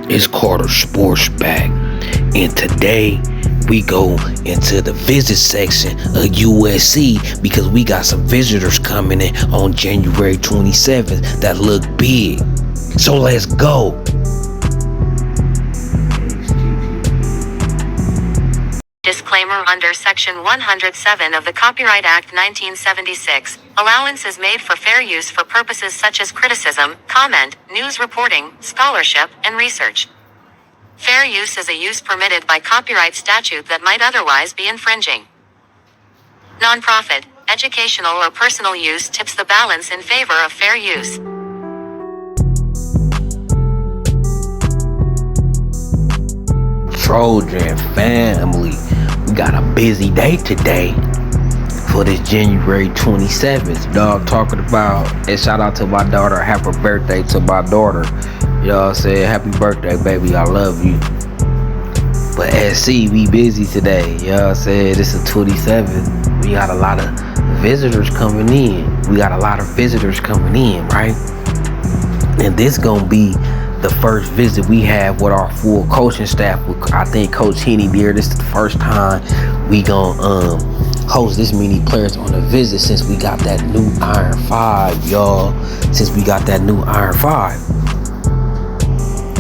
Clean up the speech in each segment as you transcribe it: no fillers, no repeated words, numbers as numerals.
It's Carter Sports back, and today we go into the visit section of USC because we got some visitors coming in on January 27th that look big. So let's go. Disclaimer: under Section 107 of the Copyright Act 1976, allowance is made for fair use for purposes such as criticism, comment, news reporting, scholarship, and research. Fair use is a use permitted by copyright statute that might otherwise be infringing. Nonprofit, educational, or personal use tips the balance in favor of fair use. Trojan family, we got a busy day today for this January 27th. Dog talking about, and shout out to my daughter, happy birthday to my daughter. Y'all said happy birthday, baby, I love you. But SC, we busy today. Y'all said it's the 27th. We got a lot of visitors coming in. Right? And this gonna be the first visit we have with our full coaching staff. I think Coach Henny there, this is the first time we gonna host this many players on a visit since we got that new Iron 5, y'all.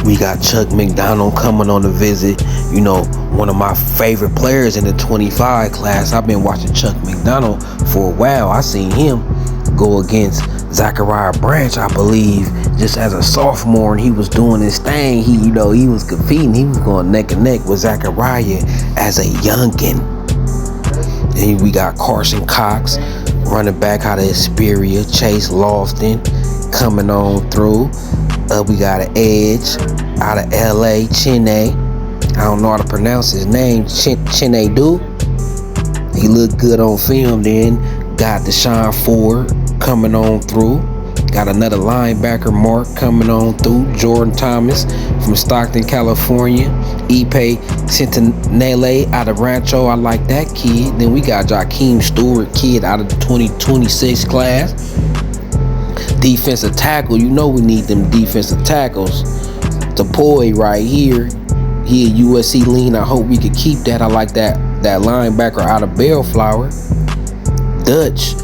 We got Chuck McDonald coming on the visit. You know, one of my favorite players in the 25 class. I've been watching Chuck McDonald for a while. I seen him go against Zachariah Branch, I believe, just as a sophomore, and he was doing his thing. He was competing. He was going neck and neck with Zachariah as a youngin'. And we got Carson Cox, running back out of Hesperia, Chase Lofton coming on through. We got an edge out of LA, Chiney. I don't know how to pronounce his name, Chiney Do. He looked good on film. Then got Deshaun Ford coming on through. Got another linebacker, Mark, coming on through. Jordan Thomas from Stockton, California. Ipe Centinele out of Rancho. I like that kid. Then we got Jakeem Stewart, kid out of the 2026 class. Defensive tackle, you know we need them defensive tackles. The boy right here, he a USC lean. I hope we could keep that. I like that linebacker out of Bellflower. Dutch,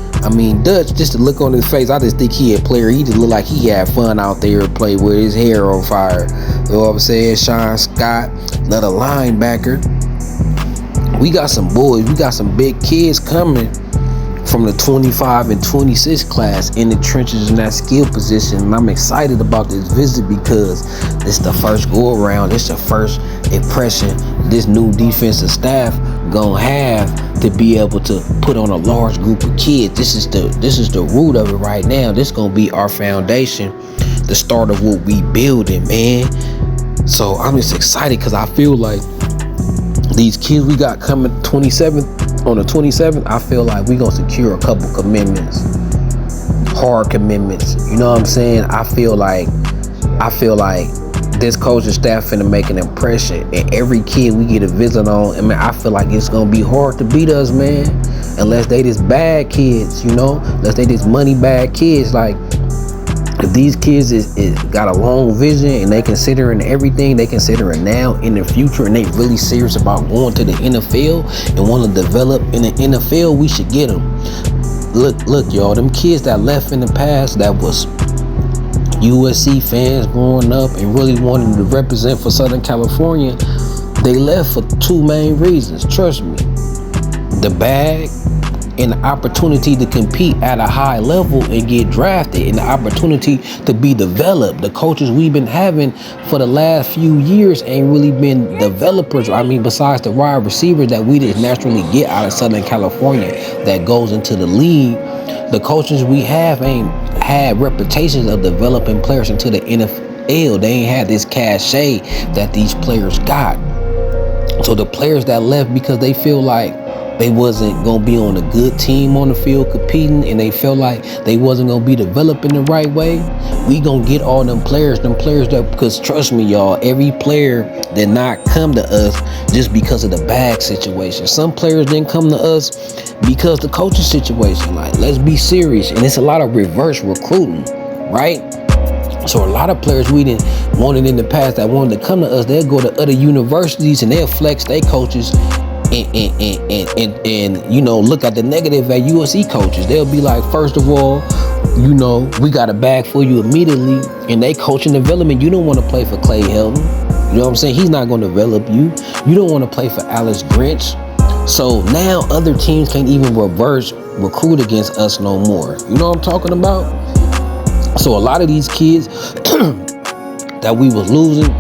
just to look on his face, I just think he a player. He just look like he had fun out there and play with his hair on fire. You know what I'm saying? Sean Scott, another linebacker. We got some boys. We got some big kids coming from the 25 and 26 class in the trenches in that skill position. And I'm excited about this visit because it's the first go around. It's the first impression this new defensive staff gonna have to be able to put on a large group of kids. This is the root of it right now. This gonna be our foundation, the start of what we building, man. So I'm just excited because I feel like these kids we got coming on the 27th, I feel like we gonna secure a couple commitments, hard commitments. You know what I'm saying? I feel like this coaching staff finna make an impression, and every kid we get a visit on, I feel like it's gonna be hard to beat us, man. Unless they just bad kids, unless they just money bad kids. Like, if these kids is got a long vision and they considering everything, they considering now in the future, and they really serious about going to the NFL and want to develop in the NFL, we should get them. Look, y'all, them kids that left in the past that was USC fans growing up and really wanting to represent for Southern California, they left for two main reasons. Trust me, the bag and the opportunity to compete at a high level and get drafted, and the opportunity to be developed. The coaches we've been having for the last few years ain't really been developers. Besides the wide receivers that we just naturally get out of Southern California that goes into the league, the coaches we have ain't had reputations of developing players into the NFL. They ain't had this cachet that these players got. So the players that left because they feel like they wasn't gonna be on a good team on the field competing, and they felt like they wasn't gonna be developing the right way, we gonna get all them players that, because trust me, y'all, every player did not come to us just because of the bag situation. Some players didn't come to us because the coaching situation. Like, let's be serious, and it's a lot of reverse recruiting, right? So a lot of players we didn't wanted in the past that wanted to come to us, they'll go to other universities and they'll flex their coaches and you know, look at the negative at USC coaches. They'll be like, first of all, you know, we got a bag for you immediately. And they coaching development. You don't want to play for Clay Helton. You know what I'm saying? He's not going to develop you. You don't want to play for Alex Grinch. So now other teams can't even reverse recruit against us no more. You know what I'm talking about? So a lot of these kids that we was losing,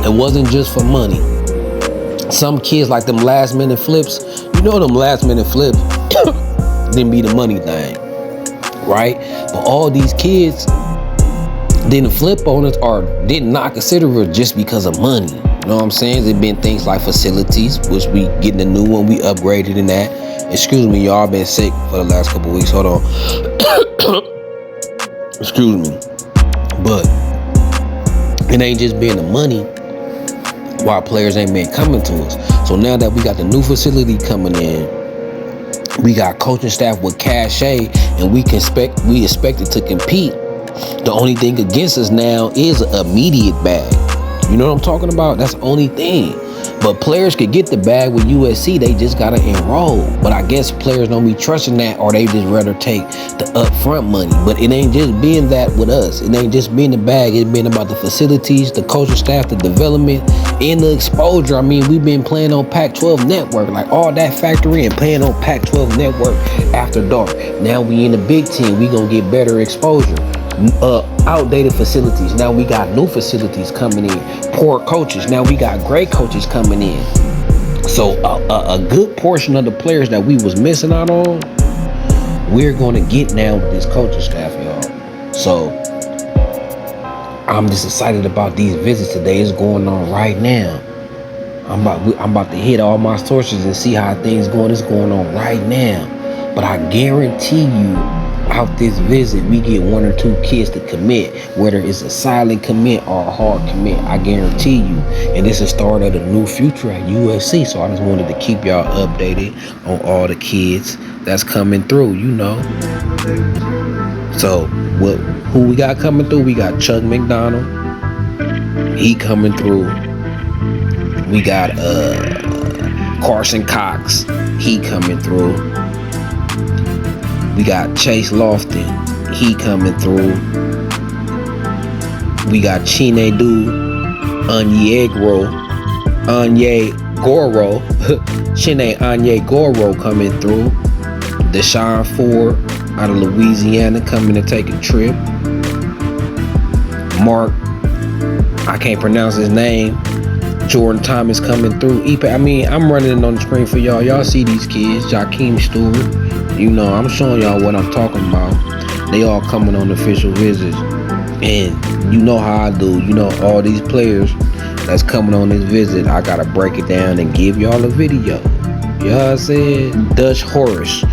it wasn't just for money. Some kids like them last minute flips, you know, them last minute flips didn't be the money thing, right? But all these kids didn't flip on us or did not consider it just because of money. You know what I'm saying? There's been things like facilities, which we getting a new one, we upgraded in that. Excuse me, y'all, been sick for the last couple weeks. Hold on. Excuse me. But it ain't just been the money why players ain't been coming to us. So now that we got the new facility coming in, we got coaching staff with cachet, and we expected to compete. The only thing against us now is an immediate bag. You know what I'm talking about? That's the only thing. But players could get the bag with USC. They just got to enroll. But I guess players don't be trusting that, or they just rather take the upfront money. But it ain't just being that with us. It ain't just being the bag. It's been about the facilities, the coaching staff, the development, and the exposure. I mean, we've been playing on Pac-12 Network. Like, all that factor in, playing on Pac-12 Network after dark. Now we in the Big Ten. We going to get better exposure. Outdated facilities. Now we got new facilities coming in. Poor coaches. Now we got great coaches coming in. So a good portion of the players that we was missing out on, we're going to get now with this coaching staff, y'all. So I'm just excited about these visits today. It's going on right now. I'm about to hit all my sources and see how things going. It's going on right now. But I guarantee you, out this visit, we get 1 or 2 kids to commit, whether it's a silent commit or a hard commit. I guarantee you. And this is the start of the new future at USC. So I just wanted to keep y'all updated on all the kids that's coming through, you know. So who we got coming through? We got Chuck McDonald. He coming through. We got Carson Cox. He coming through. We got Chase Lofton, he coming through. We got Chinedu Onyegoro, Chine Onyegoro coming through. Deshaun Ford out of Louisiana coming to take a trip. Mark, I can't pronounce his name. Jordan Thomas coming through. I mean, I'm running it on the screen for y'all. Y'all see these kids. Jakeem Stewart. You know, I'm showing y'all what I'm talking about. They all coming on official visits. And you know how I do. You know, all these players that's coming on this visit, I got to break it down and give y'all a video. You know what I'm saying? Dutch Horace.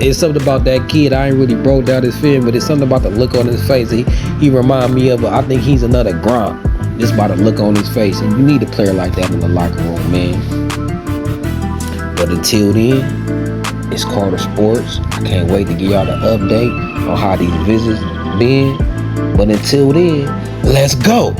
It's something about that kid. I ain't really broke down his film, but it's something about the look on his face. He remind me of, I think he's another Gronk. Just by the look on his face. And you need a player like that in the locker room, man. But until then, it's Carter Sports. I can't wait to give y'all the update on how these visits been. But until then, let's go.